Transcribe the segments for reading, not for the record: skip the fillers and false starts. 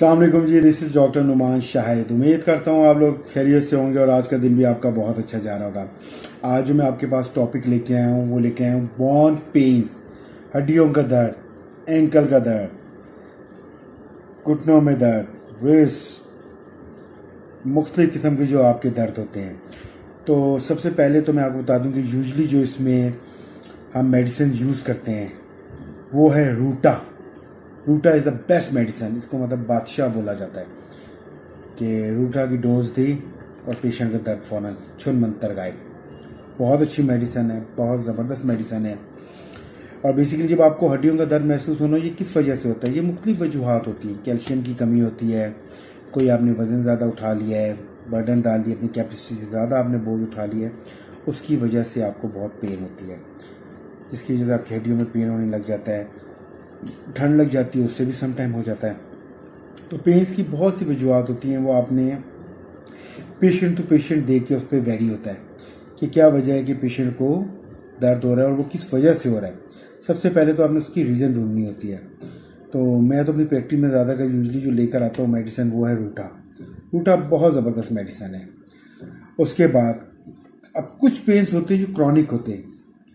अस्सलाम वालेकुम जी, this is doctor Numan Shahid. उम्मीद करता हूँ आप लोग खैरियत से होंगे और आज का दिन भी आपका बहुत अच्छा जा रहा होगा। आज जो मैं आपके पास टॉपिक लेके आया हूँ वो लेके आया हूँ बोन पेन्स, हड्डियों का दर्द, एंकल का दर्द, घुटनों में दर्द, रिस्ट, मुख्तलिफ़ किस्म के जो आपके दर्द होते हैं। तो सबसे पहले तो मैं आपको बता दूँ कि यूजली जो इसमें हम मेडिसिन यूज़ करते हैं वो है रूटा। रूटा इज़ द बेस्ट मेडिसिन। इसको मतलब बादशाह बोला जाता है कि रूटा की डोज दी और पेशेंट का दर्द फ़ौरन छुन मंतर गायब। बहुत अच्छी मेडिसिन है, बहुत ज़बरदस्त मेडिसिन है। और बेसिकली जब आपको हड्डियों का दर्द महसूस होना, ये किस वजह से होता है? ये मुख्तलिफ वजूहात होती हैं। कैल्शियम की कमी होती है, कोई आपने वज़न ज़्यादा उठा लिया है, बर्डन डाल दिया, अपनी कैपेसिटी से ज़्यादा आपने बोझ उठा लिया है, उसकी वजह से आपको बहुत पेन होती है, जिसकी वजह से आपकी हड्डियों में पेन होने लग जाता है, ठंड लग जाती है, उससे भी सम टाइम हो जाता है। तो पेन्स की बहुत सी वजूहत होती हैं, वो आपने पेशेंट टू पेशेंट देख के उस पर वेरी होता है कि क्या वजह है कि पेशेंट को दर्द हो रहा है और वो किस वजह से हो रहा है। सबसे पहले तो आपने उसकी रीज़न ढूंढनी होती है। तो मैं तो अपनी प्रैक्टिस में ज़्यादा का यूजली जो लेकर आता हूँ मेडिसिन वो है रूटा। रूटा बहुत ज़बरदस्त मेडिसिन है। उसके बाद अब कुछ पेन्स होते हैं जो क्रॉनिक होते हैं,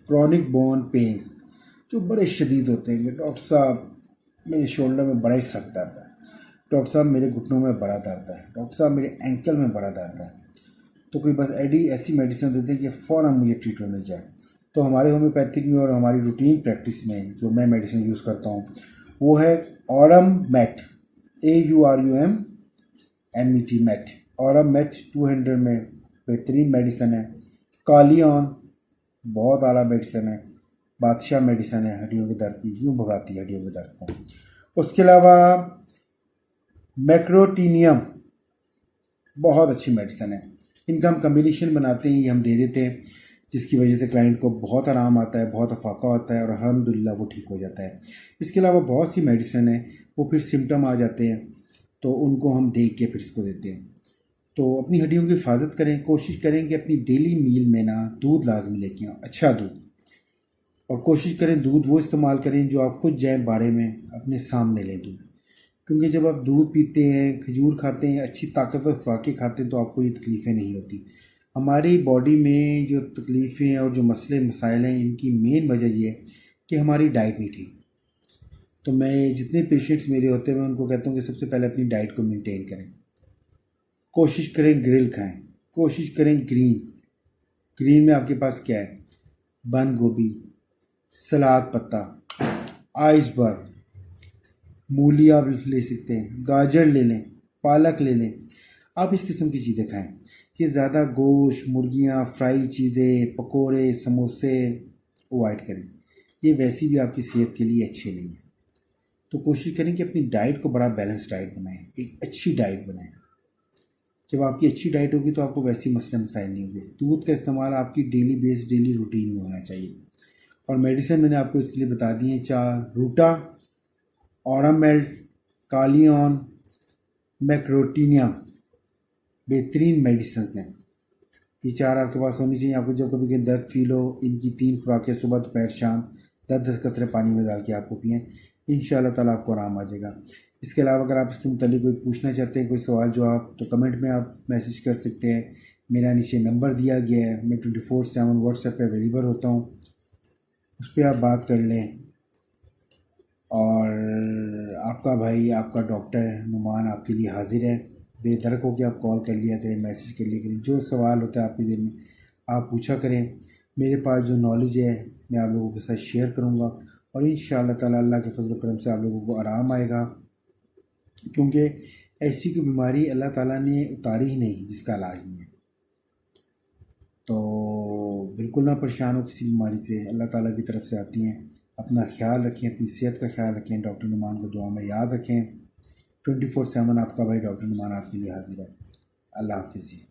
क्रॉनिक बोन पेन्स जो बड़े शदीद होते हैं कि डॉक्टर साहब मेरे शोल्डर में बड़ा ही सख्त दर्द है, डॉक्टर साहब मेरे घुटनों में बड़ा दर्द है, डॉक्टर साहब मेरे एंकल में बड़ा दर्द है। तो कोई बस ऐसी मेडिसिन देते हैं कि फ़ौरन मुझे ट्रीटमेंट मिल जाए। तो हमारे होम्योपैथिक में और हमारी रूटीन प्रैक्टिस में जो मैं मेडिसिन यूज़ करता हूँ वो है Aurum mat, AURUMMET mat. Aurum mat 200 में बेहतरीन मेडिसिन है। कालियन बहुत आला मेडिसिन है, बादशाह मेडिसिन है हड्डियों के दर्द की, यूँ भगाती है हड्डियों के दर्द को। उसके अलावा मैक्रोटीनियम बहुत अच्छी मेडिसिन है। इनका हम कम्बिनेशन बनाते हैं, ये हम दे देते हैं, जिसकी वजह से क्लाइंट को बहुत आराम आता है, बहुत अफाका होता है और अल्हम्दुलिल्लाह वो ठीक हो जाता है। इसके अलावा बहुत सी मेडिसिन है, वो फिर सिम्टम आ जाते हैं तो उनको हम देख के फिर इसको देते हैं। तो अपनी हड्डियों की हिफाजत करें, कोशिश करें कि अपनी डेली मील में ना दूध लाजमी लेके आएँ, अच्छा दूध। और कोशिश करें दूध वो इस्तेमाल करें जो आप खुद जाएँ बारे में अपने सामने लें दूध, क्योंकि जब आप दूध पीते हैं, खजूर खाते हैं, अच्छी ताकतवर खुराकें खाते हैं तो आपको ये तकलीफ़ें नहीं होती। हमारी बॉडी में जो तकलीफ़ें और जो मसले मसाइल हैं, इनकी मेन वजह ये है कि हमारी डाइट नहीं ठीक। तो मैं जितने पेशेंट्स मेरे होते हैं मैं उनको कहता हूँ कि सबसे पहले अपनी डाइट को मेंटेन करें, कोशिश करें ग्रिल खाएं, कोशिश करें ग्रीन में आपके पास क्या है, बंद गोभी, सलाद पत्ता, आइसबर्ग, मूली आप ले सकते हैं, गाजर ले लें, पालक ले लें। आप इस किस्म की चीज़ें खाएं। ये ज़्यादा गोश्त, मुर्गियाँ, फ्राई चीज़ें, पकोड़े, समोसे अवॉइड करें, ये वैसी भी आपकी सेहत के लिए अच्छे नहीं है। तो कोशिश करें कि अपनी डाइट को बड़ा बैलेंस डाइट बनाएं, एक अच्छी डाइट बनाएं। जब आपकी अच्छी डाइट होगी तो आपको वैसी मसले मसाइल नहीं होंगे। दूध का इस्तेमाल आपकी डेली रूटीन में होना चाहिए। और मेडिसिन मैंने आपको इसके लिए बता दी है, चार रूटा, ऑरामेल्ट, कालियन, मैक्रोटीनियम बेहतरीन मेडिसिन हैं। ये चार आपके पास होनी चाहिए। आपको जब कभी दर्द फील हो, इनकी 3 खुराकें सुबह दोपहर शाम 10-10 कतरे पानी में डाल के आपको पिएँ, इंशाअल्लाह ताला आपको आराम आ जाएगा। इसके अलावा अगर आप इसके मुतालिक कोई पूछना चाहते हैं, कोई सवाल जो आप, तो कमेंट में आप मैसेज कर सकते हैं। मेरा नीचे नंबर दिया गया है, मैं 24/7 व्हाट्सएप पे अवेलेबल होता हूँ, उस पर आप बात कर लें। और आपका भाई, आपका डॉक्टर नुमान आपके लिए हाजिर है। बेधड़क होकर आप कॉल कर लिया करें, मैसेज कर लिया करें, जो सवाल होता है आपके दिल में आप पूछा करें। मेरे पास जो नॉलेज है मैं आप लोगों के साथ शेयर करूँगा और इंशाअल्लाह ताला अल्लाह के फजल करम से आप लोगों को आराम आएगा, क्योंकि ऐसी कोई बीमारी अल्लाह ताला ने उतारी ही नहीं जिसका इलाज नहीं है। तो बिल्कुल ना परेशान हो किसी बीमारी से, अल्लाह ताला की तरफ से आती हैं। अपना ख्याल रखें, अपनी सेहत का ख्याल रखें, डॉक्टर नुमान को दुआ में याद रखें। 24/7 आपका भाई डॉक्टर नुमान आपके लिए हाजिर है। अल्लाह हाफिज़।